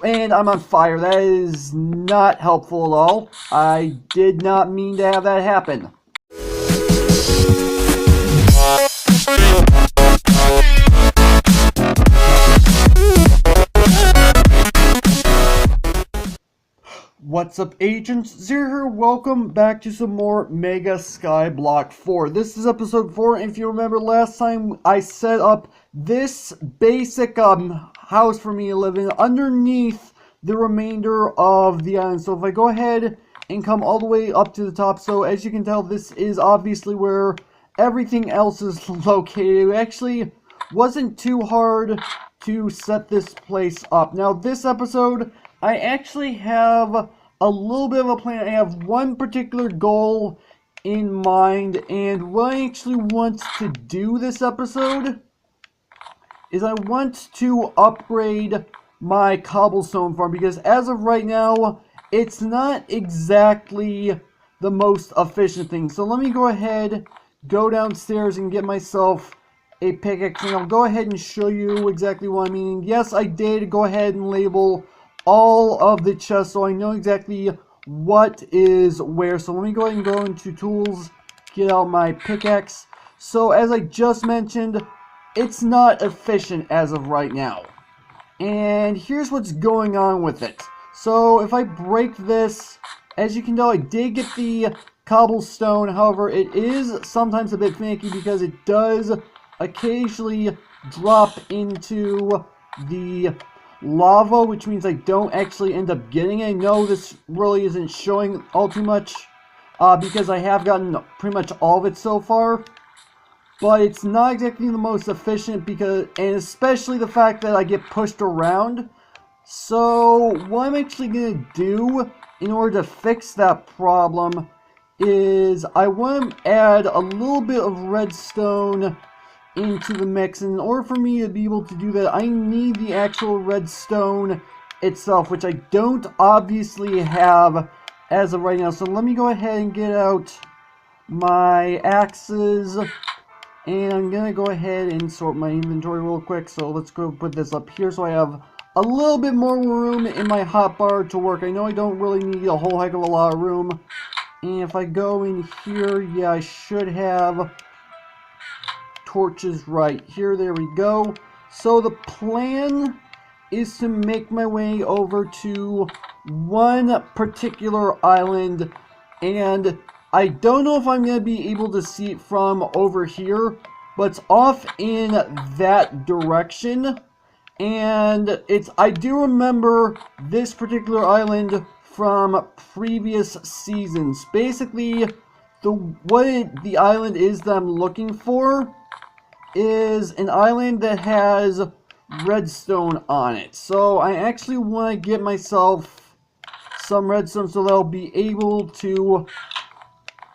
And I'm on fire. That is not helpful at all. I did not mean to have that happen. What's up, agents? Zero here. Welcome back to some more Mega Skyblock 4. This is episode 4, and if you remember last time I set up this basic house for me to live in underneath the remainder of the island. So if I go ahead and come all the way up to the top, so as you can tell, this is obviously where everything else is located. It actually wasn't too hard to set this place up. Now, this episode, I actually have a little bit of a plan. I have one particular goal in mind, and what I actually want to do this episode is I want to upgrade my cobblestone farm, because as of right now, it's not exactly the most efficient thing. So let me go ahead, go downstairs and get myself a pickaxe, and I'll go ahead and show you exactly what I mean. Yes, I did go ahead and label all of the chests, so I know exactly what is where. So let me go ahead and go into tools, get out my pickaxe. So as I just mentioned, it's not efficient as of right now. And here's what's going on with it. So if I break this, as you can tell, I did get the cobblestone. However, it is sometimes a bit finicky because it does occasionally drop into the lava, which means I don't actually end up getting it. I know this really isn't showing all too much because I have gotten pretty much all of it so far, but it's not exactly the most efficient, because, and especially the fact that I get pushed around. So what I'm actually going to do in order to fix that problem is I want to add a little bit of redstone into the mix. And in order for me to be able to do that, I need the actual redstone itself, which I don't obviously have as of right now. So let me go ahead and get out my axes, and I'm gonna go ahead and sort my inventory real quick. So let's go put this up here so I have a little bit more room in my hotbar to work. I know I don't really need a whole heck of a lot of room, and if I go in here, yeah, I should have torches right here. There we go. So the plan is to make my way over to one particular island, and I don't know if I'm going to be able to see it from over here, but it's off in that direction. And I do remember this particular island from previous seasons. Basically, the island is that I'm looking for is an island that has redstone on it. So I actually want to get myself some redstone so that I'll be able to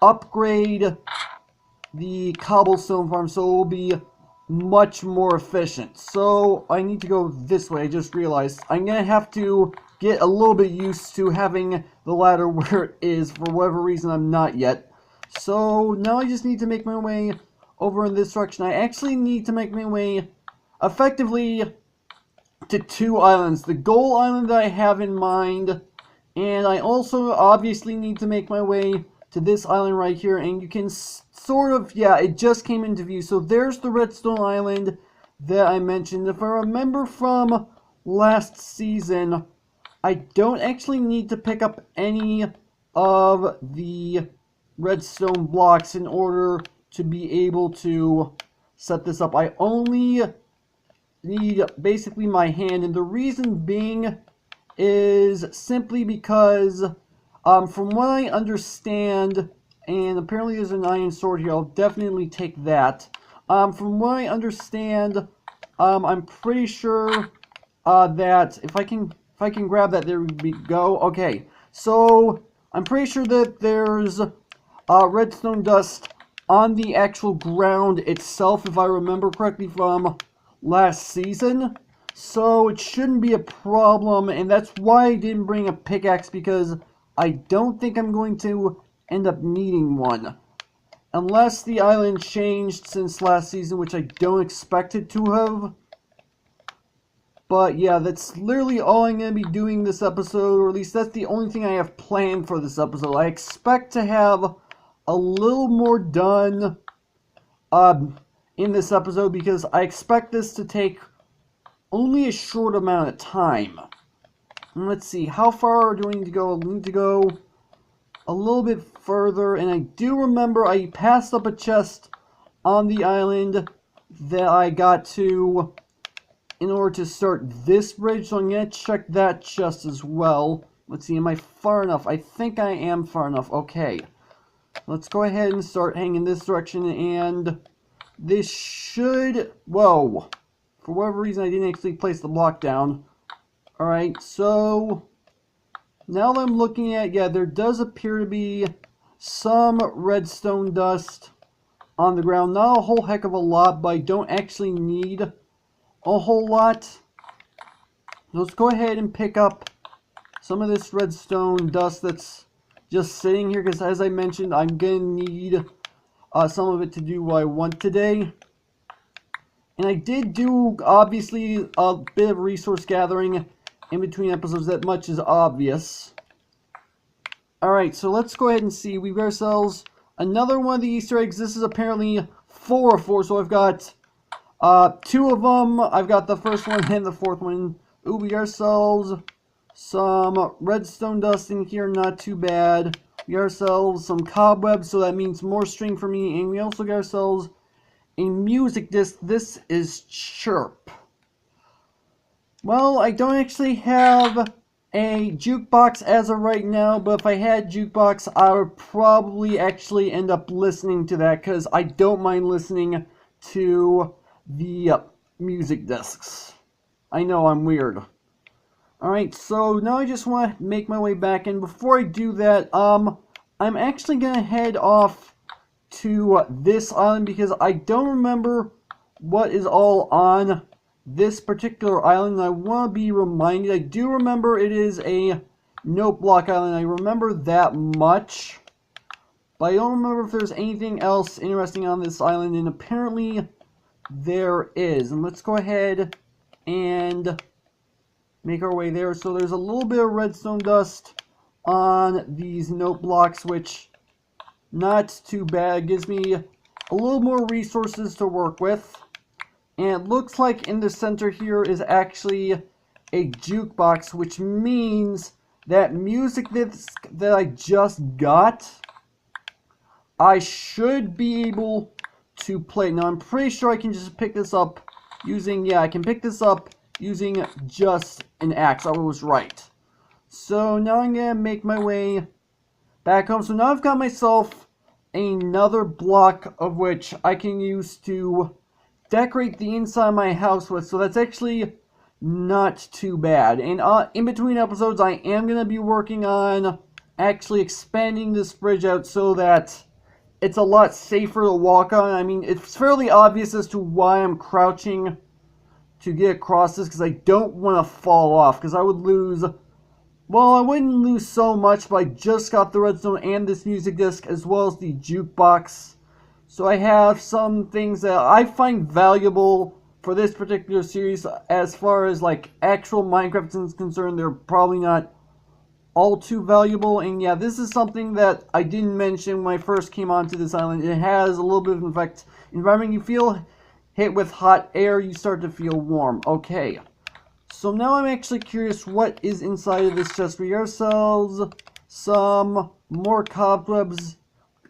upgrade the cobblestone farm, so it will be much more efficient. So I need to go this way. I just realized I'm gonna have to get a little bit used to having the ladder where it is. For whatever reason, I'm not yet. So now I just need to make my way over in this direction. I actually need to make my way effectively to two islands. The goal island that I have in mind, and I also obviously need to make my way to this island right here. And you can sort of, yeah, it just came into view. So there's the redstone island that I mentioned. If I remember from last season, I don't actually need to pick up any of the redstone blocks in order to be able to set this up. I only need basically my hand, and the reason being is simply because from what I understand, and apparently there's an iron sword here, I'll definitely take that. From what I understand, I'm pretty sure that if I can grab that, there we go. Okay, so I'm pretty sure that there's redstone dust on the actual ground itself, if I remember correctly from last season. So it shouldn't be a problem, and that's why I didn't bring a pickaxe, because I don't think I'm going to end up needing one. Unless the island changed since last season, which I don't expect it to have. But yeah, that's literally all I'm going to be doing this episode, or at least that's the only thing I have planned for this episode. I expect to have a little more done in this episode because I expect this to take only a short amount of time. And let's see, how far do I need to go? I need to go a little bit further, and I do remember I passed up a chest on the island that I got to in order to start this bridge, so I'm going to check that chest as well. Let's see, am I far enough? I think I am far enough. Okay. Let's go ahead and start heading in this direction, and this should... Whoa. For whatever reason, I didn't actually place the block down. Alright, so... Now that I'm looking at, yeah, there does appear to be some redstone dust on the ground. Not a whole heck of a lot, but I don't actually need a whole lot. Let's go ahead and pick up some of this redstone dust that's just sitting here, because as I mentioned, I'm gonna need some of it to do what I want today. And I did do, obviously, a bit of resource gathering in between episodes. That much is obvious. Alright, so let's go ahead and see. We've got ourselves another one of the Easter eggs. This is apparently 4 of 4, so I've got 2 of them. I've got the first one and the 4th one. Ooh, we got ourselves some redstone dust in here, not too bad. We got ourselves some cobwebs, so that means more string for me. And we also got ourselves a music disc. This is Chirp. Well, I don't actually have a jukebox as of right now, but if I had jukebox, I would probably actually end up listening to that, because I don't mind listening to the music discs. I know, I'm weird. Alright, so now I just want to make my way back, and before I do that, I'm actually going to head off to this island, because I don't remember what is all on this particular island. I want to be reminded. I do remember it is a note block island. I remember that much, but I don't remember if there's anything else interesting on this island, and apparently there is. And let's go ahead and make our way there. So there's a little bit of redstone dust on these note blocks, which not too bad. Gives me a little more resources to work with. And it looks like in the center here is actually a jukebox, which means that music disc that I just got, I should be able to play. Now, I'm pretty sure I can just pick this up using, yeah, I can pick this up using just an axe. I was right. So now I'm going to make my way back home. So now I've got myself another block of which I can use to decorate the inside of my house with. So that's actually not too bad. And in between episodes, I am going to be working on actually expanding this bridge out so that it's a lot safer to walk on. I mean, it's fairly obvious as to why I'm crouching to get across this, because I don't want to fall off, because I would lose, well, I wouldn't lose so much, but I just got the redstone and this music disc, as well as the jukebox. So I have some things that I find valuable for this particular series. As far as like actual Minecraft is concerned, they're probably not all too valuable. And yeah, this is something that I didn't mention when I first came onto this island. It has a little bit of an environment. You feel hit with hot air, you start to feel warm. Okay, so now I'm actually curious what is inside of this chest. We got ourselves some more cobwebs,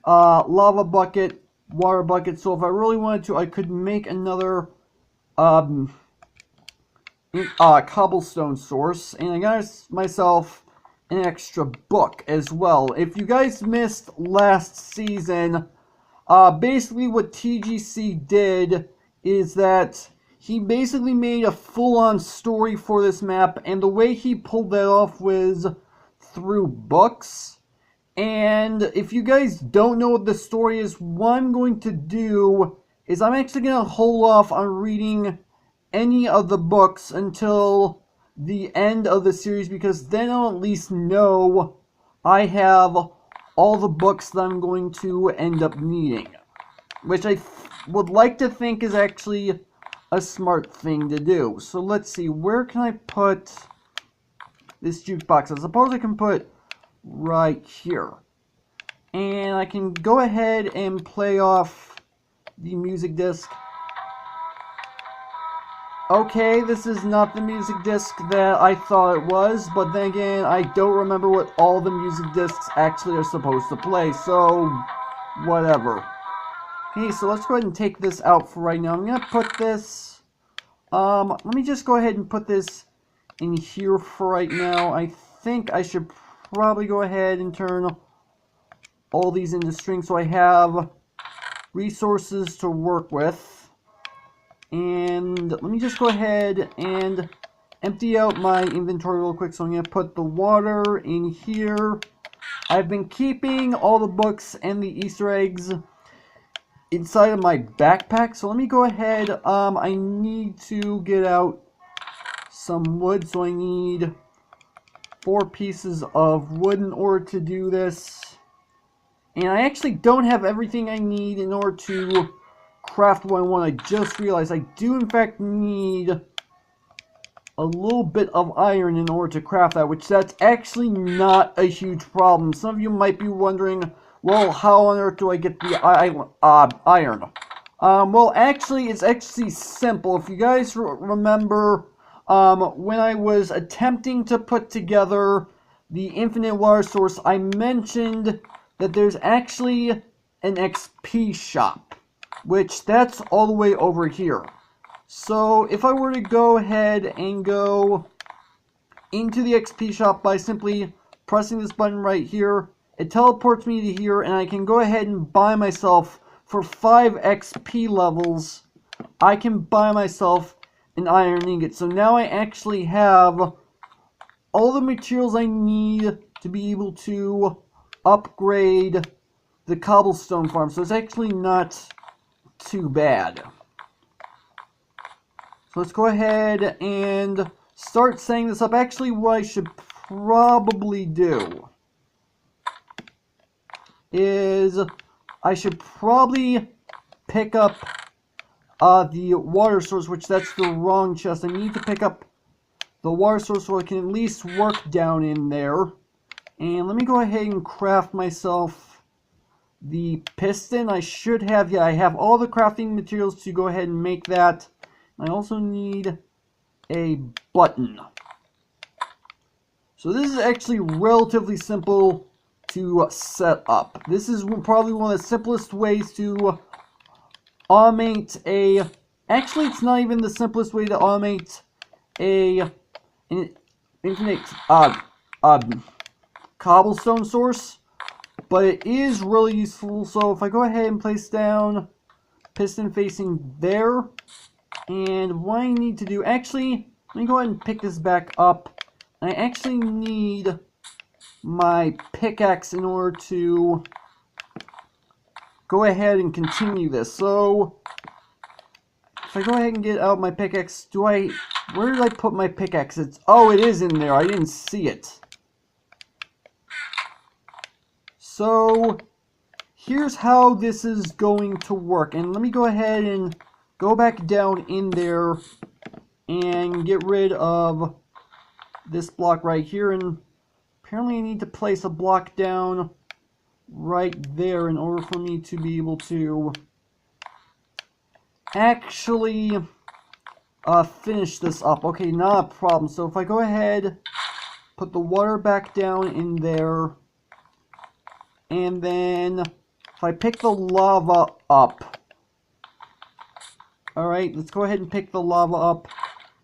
lava bucket, water bucket. So if I really wanted to, I could make another cobblestone source, and I got myself an extra book as well. If you guys missed last season, basically what TGC did is that he basically made a full-on story for this map, and the way he pulled that off was through books. And if you guys don't know what the story is, what I'm going to do is I'm actually going to hold off on reading any of the books until the end of the series, because then I'll at least know I have all the books that I'm going to end up needing, which I would like to think is actually a smart thing to do. So let's see, where can I put this jukebox? I suppose I can put right here. And I can go ahead and play off the music disc. Okay, this is not the music disc that I thought it was, but then again, I don't remember what all the music discs actually are supposed to play, so whatever. Okay, so let's go ahead and take this out for right now. I'm going to put this, let me just go ahead and put this in here for right now. I think I should probably go ahead and turn all these into strings so I have resources to work with. And let me just go ahead and empty out my inventory real quick. So I'm going to put the water in here. I've been keeping all the books and the Easter eggs inside of my backpack. So let me go ahead. I need to get out some wood. So I need 4 pieces of wood in order to do this. And I actually don't have everything I need in order to craft what I want. I just realized I do in fact need a little bit of iron in order to craft that, which that's actually not a huge problem. Some of you might be wondering, well, how on earth do I get the iron? Well, actually, it's actually simple. If you guys remember, when I was attempting to put together the infinite water source, I mentioned that there's actually an XP shop, which that's all the way over here. So if I were to go ahead and go into the XP shop by simply pressing this button right here, it teleports me to here, and I can go ahead and buy myself, for 5 XP levels, I can buy myself an iron ingot. So now I actually have all the materials I need to be able to upgrade the cobblestone farm. So it's actually not too bad. So let's go ahead and start setting this up. Actually, what I should probably do is I should probably pick up the water source, which that's the wrong chest. I need to pick up the water source so I can at least work down in there. And let me go ahead and craft myself the piston. I should have, yeah, I have all the crafting materials to go ahead and make that. I also need a button. So this is actually relatively simple to set up. This is probably one of the simplest ways to automate a... Actually, it's not even the simplest way to automate an infinite cobblestone source, but it is really useful. So if I go ahead and place down piston facing there, and what I need to do, actually, let me go ahead and pick this back up. I actually need my pickaxe in order to go ahead and continue this. So if I go ahead and get out my pickaxe, where did I put my pickaxe? Oh, it is in there. I didn't see it. So here's how this is going to work. And let me go ahead and go back down in there and get rid of this block right here. And apparently I need to place a block down right there in order for me to be able to actually finish this up. Okay, not a problem. So if I go ahead, put the water back down in there, and then if I pick the lava up, alright, let's go ahead and pick the lava up,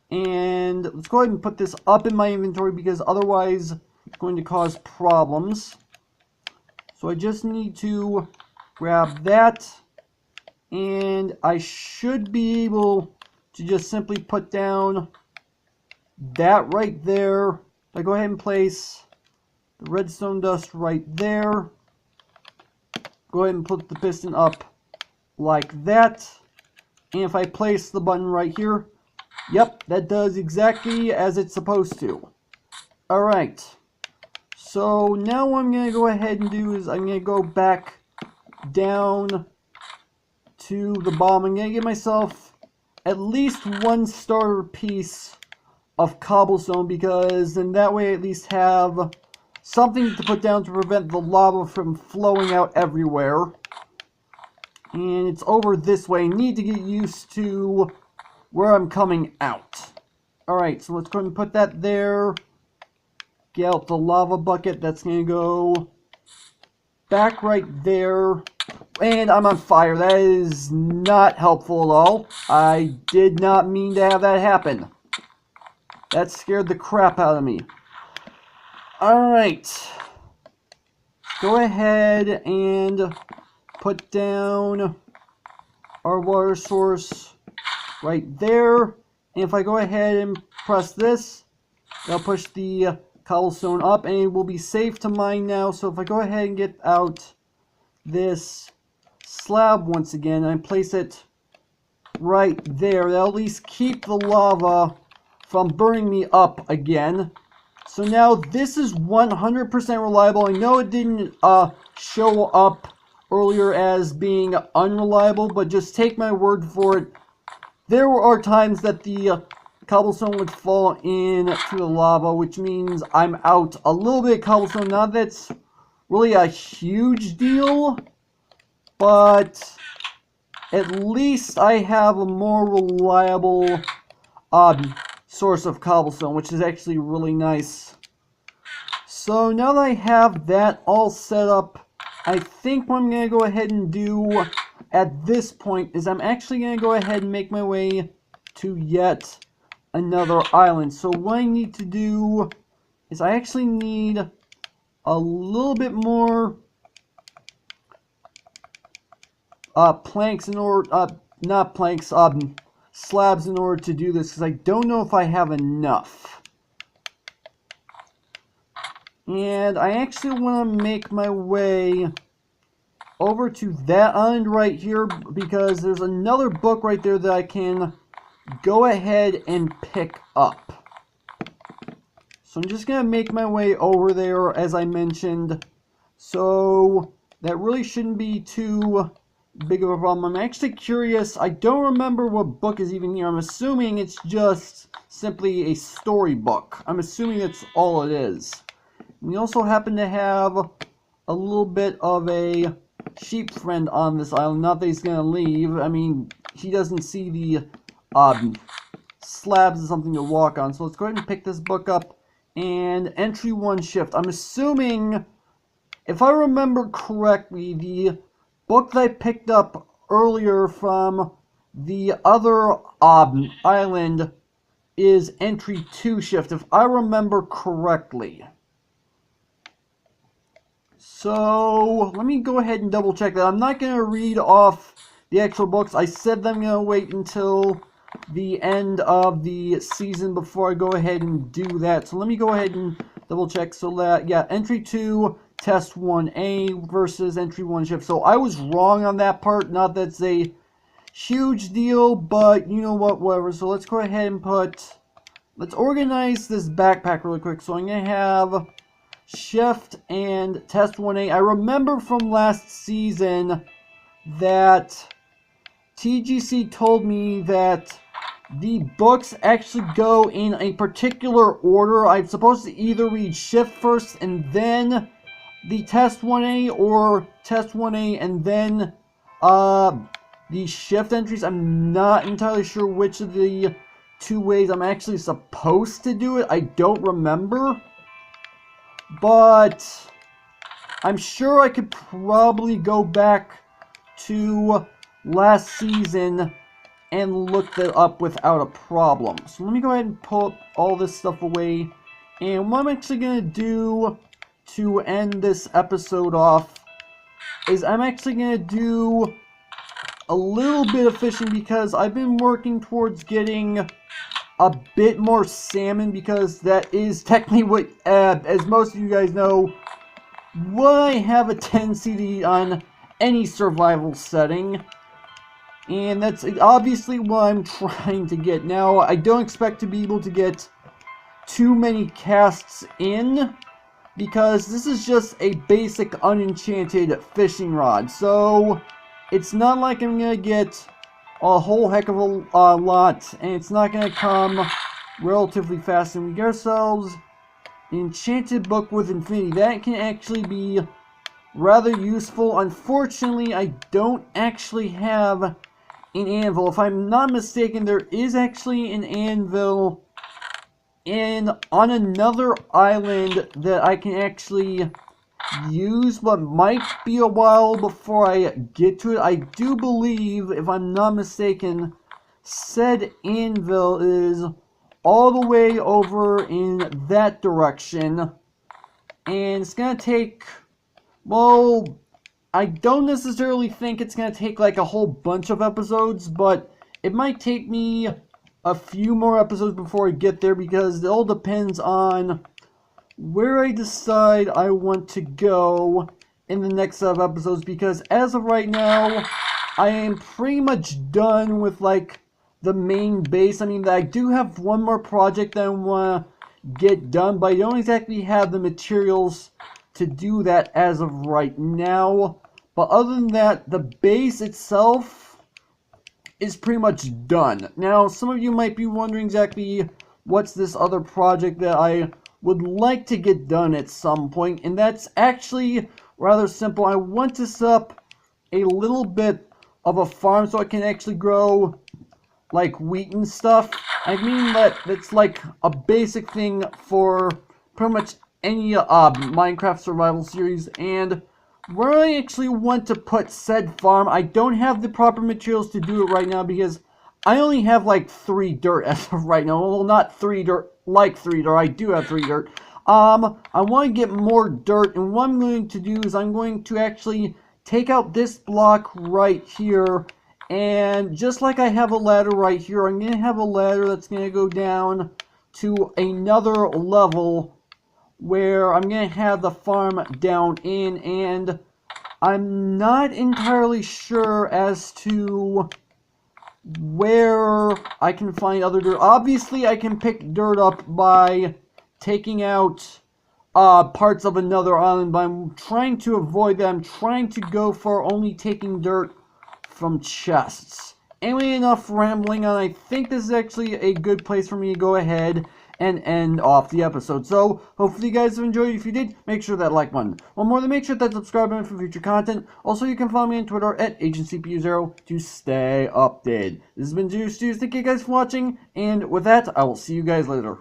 and let's go ahead and put this up in my inventory because otherwise it's going to cause problems. So I just need to grab that, and I should be able to just simply put down that right there. If I go ahead and place the redstone dust right there, go ahead and put the piston up like that, and if I place the button right here, yep, that does exactly as it's supposed to. Alright, so now what I'm going to go ahead and do is I'm going to go back down to the bottom. I'm going to give myself at least one starter piece of cobblestone, because in that way I at least have something to put down to prevent the lava from flowing out everywhere. And it's over this way. I need to get used to where I'm coming out. Alright, so let's go ahead and put that there. Get out the lava bucket. That's going to go back right there. And I'm on fire. That is not helpful at all. I did not mean to have that happen. That scared the crap out of me. Alright. Go ahead and put down our water source right there. And if I go ahead and press this, that'll push the cobblestone up, and it will be safe to mine now. So if I go ahead and get out this slab once again and place it right there, that'll at least keep the lava from burning me up again. So now this is 100% reliable. I know it didn't show up earlier as being unreliable, but just take my word for it. There are times that the cobblestone would fall into the lava, which means I'm out a little bit of cobblestone. Not that's really a huge deal, but at least I have a more reliable source of cobblestone, which is actually really nice. So now that I have that all set up, I think what I'm going to go ahead and do at this point is I'm actually going to go ahead and make my way to yet another island. So what I need to do is I actually need a little bit more planks in order, not planks, slabs in order to do this, because I don't know if I have enough. And I actually want to make my way over to that island right here, because there's another book right there that I can go ahead and pick up. So I'm just going to make my way over there, as I mentioned. So that really shouldn't be too big of a problem. I'm actually curious. I don't remember what book is even here. I'm assuming it's just simply a storybook. I'm assuming that's all it is. We also happen to have a little bit of a sheep friend on this island. Not that he's going to leave. I mean, he doesn't see the slabs as something to walk on. So let's go ahead and pick this book up. And entry 1 shift. I'm assuming, if I remember correctly, the book that I picked up earlier from the other island is entry 2 shift, if I remember correctly. So let me go ahead and double check that. I'm not going to read off the actual books. I said that I'm going to wait until the end of the season before I go ahead and do that. So let me go ahead and double check. So that, yeah, entry 2, test 1A versus entry 1 shift. So I was wrong on that part. Not that it's a huge deal, but you know what, whatever. So let's go ahead and let's organize this backpack really quick. So I'm going to have shift and test 1A. I remember from last season that TGC told me that the books actually go in a particular order. I'm supposed to either read shift first and then the test 1A, or test 1A and then the shift entries. I'm not entirely sure which of the two ways I'm actually supposed to do it. I don't remember. But I'm sure I could probably go back to last season and look that up without a problem. So let me go ahead and pull all this stuff away. And what I'm actually going to do to end this episode off is I'm actually going to do a little bit of fishing, because I've been working towards getting a bit more salmon, because that is technically what, as most of you guys know, what I have a tendency to eat on any survival setting. And that's obviously what I'm trying to get. Now, I don't expect to be able to get too many casts in, because this is just a basic unenchanted fishing rod. So it's not like I'm going to get a whole heck of a lot, and it's not going to come relatively fast. And we get ourselves an enchanted book with infinity. That can actually be rather useful. Unfortunately, I don't actually have an anvil. If I'm not mistaken, there is actually an anvil on another island that I can actually use, but might be a while before I get to it. I do believe, if I'm not mistaken, said anvil is all the way over in that direction, and it's gonna take, well, I don't necessarily think it's gonna take like a whole bunch of episodes, but it might take me a few more episodes before I get there, because it all depends on where I decide I want to go in the next set of episodes, because as of right now, I am pretty much done with like the main base. I mean, I do have one more project that I want to get done, but I don't exactly have the materials to do that as of right now. But other than that, the base itself is pretty much done. Now, some of you might be wondering exactly what's this other project that I would like to get done at some point, and that's actually rather simple. I want to set up a little bit of a farm so I can actually grow like wheat and stuff. I mean that's like a basic thing for pretty much any Minecraft survival series, and where I actually want to put said farm, I don't have the proper materials to do it right now, because I only have like 3 dirt as of right now. Well, not 3 dirt, like 3 dirt. I do have 3 dirt. I want to get more dirt, and what I'm going to do is I'm going to actually take out this block right here, and just like I have a ladder right here, I'm going to have a ladder that's going to go down to another level where I'm going to have the farm down in, and I'm not entirely sure as to where I can find other dirt. Obviously, I can pick dirt up by taking out parts of another island, but I'm trying to avoid that. I'm trying to go for only taking dirt from chests. Anyway, enough rambling on. I think this is actually a good place for me to go ahead and end off the episode. So, hopefully you guys have enjoyed. If you did, make sure that like button. One more than make sure that subscribe button for future content. Also, you can follow me on Twitter at AgentCPU0 to stay updated. This has been Juice Juice. Thank you guys for watching, and with that, I will see you guys later.